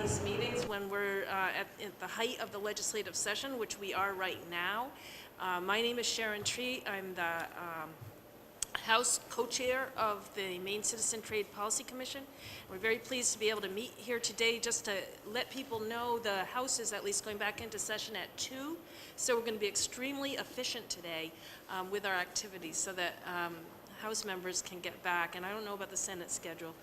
these meetings when we're at the height of the legislative session, which we are right now. My name is Sharon Tree. I'm the House co-chair of the Maine Citizen Trade Policy Commission. We're very pleased to be able to meet here today just to let people know the House is at least going back into session at 2. So we're going to be extremely efficient today with our activities so that House members can get back. And I don't know about the Senate schedule,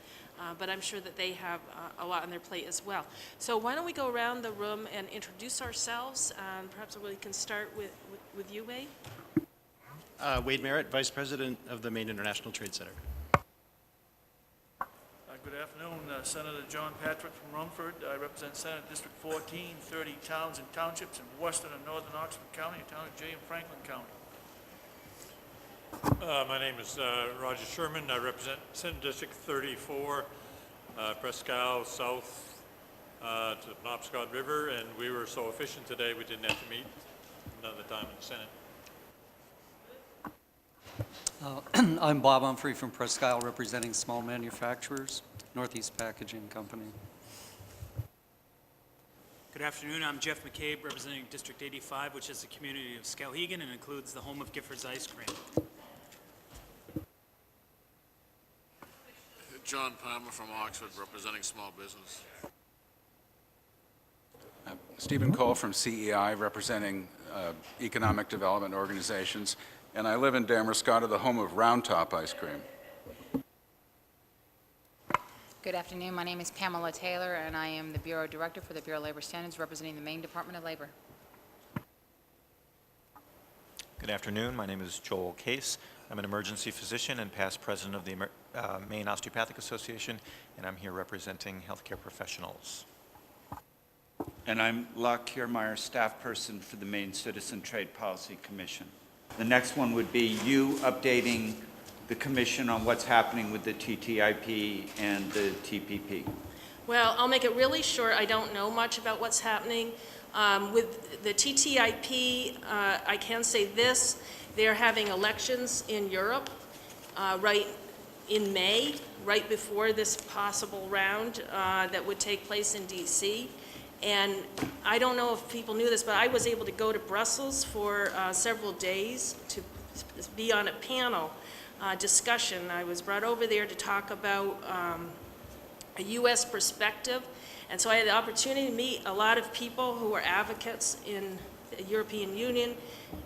but I'm sure that they have a lot on their plate as well. So why don't we go around the room and introduce ourselves. Perhaps we can start with you, Wade. Wade Merritt, Vice President of the Maine International Trade Center. Good afternoon, Senator John Patrick from Rumford. I represent Senate District 14, 30 towns and townships in western and northern Oxford County, a town of Jay and Franklin County. My name is Roger Sherman. I represent Senate District 34, Presque Isle south to the Penobscot River, and we were so efficient today we didn't have to meet another time in the Senate. I'm Bob Humphrey from Presque Isle, representing small manufacturers, Northeast Packaging Company. Good afternoon. I'm Jeff McCabe, representing District 85, which is the community of Skowhegan and includes the home of Giffords Ice Cream. John Palmer from Oxford, representing small business. Stephen Cole from CEI, representing economic development organizations. And I live in Damerscott, the home of Round Top Ice Cream. Good afternoon. My name is Pamela Taylor, and I am the Bureau Director for the Bureau of Labor Standards, representing the Maine Department of Labor. Good afternoon. My name is Joel Case. I'm an emergency physician and past president of the Maine Osteopathic Association, and I'm here representing healthcare professionals. And I'm Locke Kiermeyer, staff person for the Maine Citizen Trade Policy Commission. The next one would be you updating the Commission on what's happening with the TTIP and the TPP. Well, I'll make it really short. I don't know much about what's happening. With the TTIP, I can say this. They're having elections in Europe right in May, right before this possible round that would take place in D.C. And I don't know if people knew this, but I was able to go to Brussels for several days to be on a panel discussion. I was brought over there to talk about a U.S. perspective. And so I had the opportunity to meet a lot of people who were advocates in the European Union,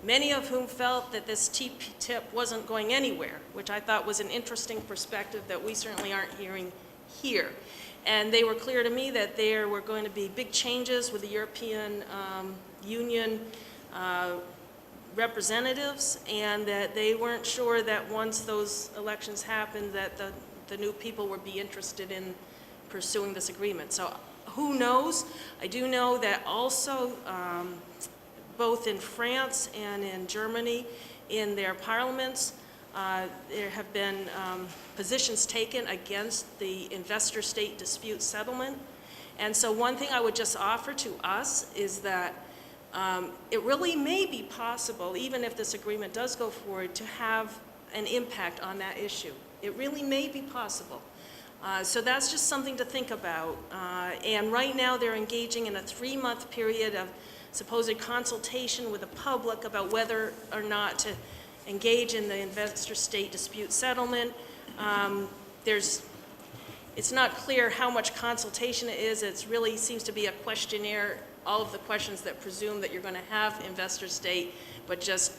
many of whom felt that this TTIP wasn't going anywhere, which I thought was an interesting perspective that we certainly aren't hearing here. And they were clear to me that there were going to be big changes with the European Union representatives, and that they weren't sure that once those elections happened that the new people would be interested in pursuing this agreement. So who knows? I do know that also both in France and in Germany, in their parliaments, there have been positions taken against the investor-state dispute settlement. And so one thing I would just offer to us is that it really may be possible, even if this agreement does go forward, to have an impact on that issue. It really may be possible. So that's just something to think about. And right now they're engaging in a 3-month period of supposed consultation with the public about whether or not to engage in the investor-state dispute settlement. It's not clear how much consultation it is. It really seems to be a questionnaire, all of the questions that presume that you're going to have investor-state, but just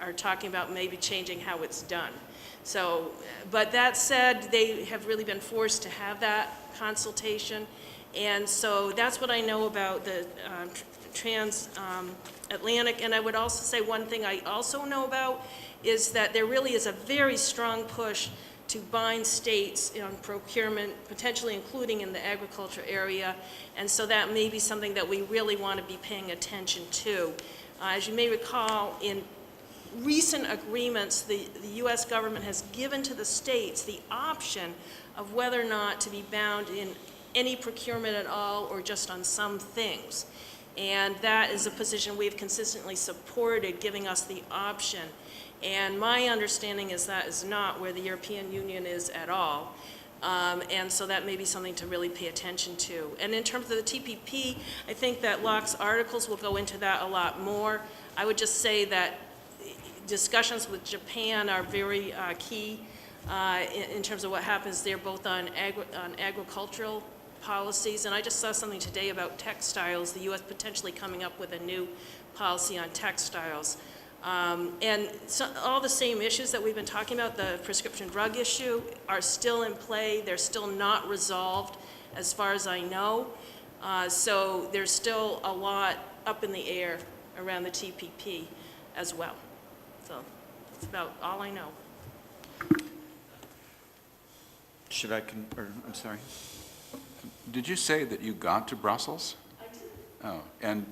are talking about maybe changing how it's done. So, but that said, they have really been forced to have that consultation. And so that's what I know about the transatlantic. And I would also say one thing I also know about is that there really is a very strong push to bind states on procurement, potentially including in the agriculture area. And so that may be something that we really want to be paying attention to. As you may recall, in recent agreements, the U.S. government has given to the states the option of whether or not to be bound in any procurement at all or just on some things. And that is a position we've consistently supported, giving us the option. And my understanding is that is not where the European Union is at all. And so that may be something to really pay attention to. And in terms of the TPP, I think that Locke's articles will go into that a lot more. I would just say that discussions with Japan are very key in terms of what happens there, both on agricultural policies. And I just saw something today about textiles, the U.S. potentially coming up with a new policy on textiles. And so all the same issues that we've been talking about, the prescription drug issue, are still in play. They're still not resolved, as far as I know. So there's still a lot up in the air around the TPP as well. So that's about all I know. Should I, I'm sorry. Did you say that you got to Brussels? I did. Oh, and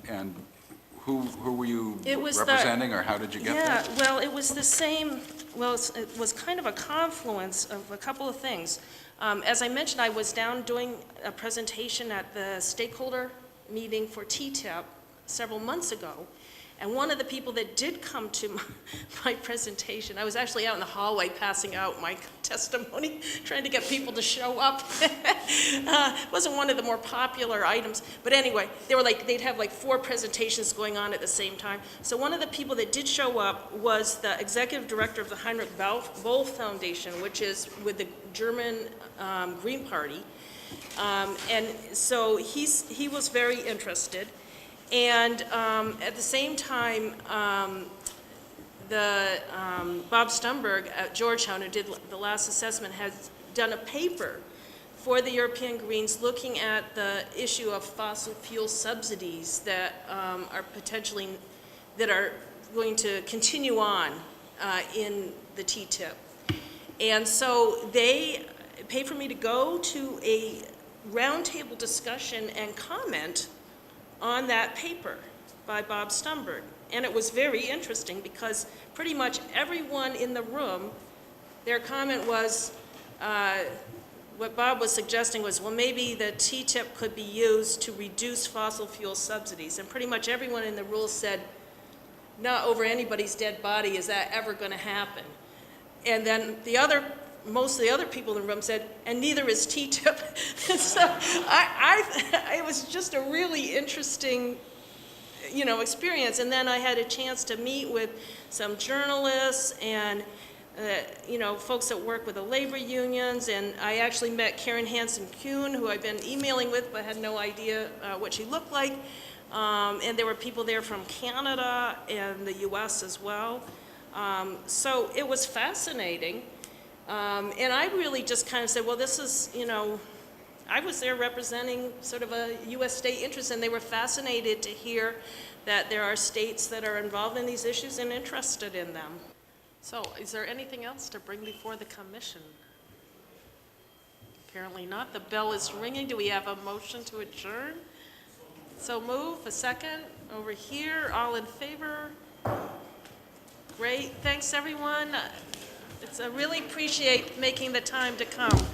who were you It was representing, or how did you get there? Yeah, well, it was the same, well, it was kind of a confluence of a couple of things. As I mentioned, I was down doing a presentation at the stakeholder meeting for TTIP several months ago, and one of the people that did come to my presentation, I was actually out in the hallway passing out my testimony, trying to get people to show up. It wasn't one of the more popular items, but anyway, they were like, they'd have like 4 presentations going on at the same time. So one of the people that did show up was the executive director of the Heinrich Böll Foundation, which is with the German Green Party. And so he was very interested. And at the same time, Bob Stumberg at Georgetown, who did the last assessment, has done a paper for the European Greens looking at the issue of fossil fuel subsidies that are potentially, that are going to continue on in the TTIP. And so they paid for me to go to a roundtable discussion and comment on that paper by Bob Stumberg. And it was very interesting because pretty much everyone in the room, their comment was, what Bob was suggesting was, well, maybe the TTIP could be used to reduce fossil fuel subsidies. And pretty much everyone in the room said, not over anybody's dead body is that ever going to happen. And then most of the other people in the room said, and neither is TTIP. And so it was just a really interesting, experience. And then I had a chance to meet with some journalists and, folks that work with the labor unions. And I actually met Karen Hansen-Kuhn, who I've been emailing with, but had no idea what she looked like. And there were people there from Canada and the US as well. So it was fascinating. And I really just kind of said, well, this is, I was there representing sort of a U.S. state interest, and they were fascinated to hear that there are states that are involved in these issues and interested in them. So is there anything else to bring before the commission? Apparently not. The bell is ringing. Do we have a motion to adjourn? So move. A second. Over here. All in favor? Great. Thanks, everyone. I really appreciate making the time to come.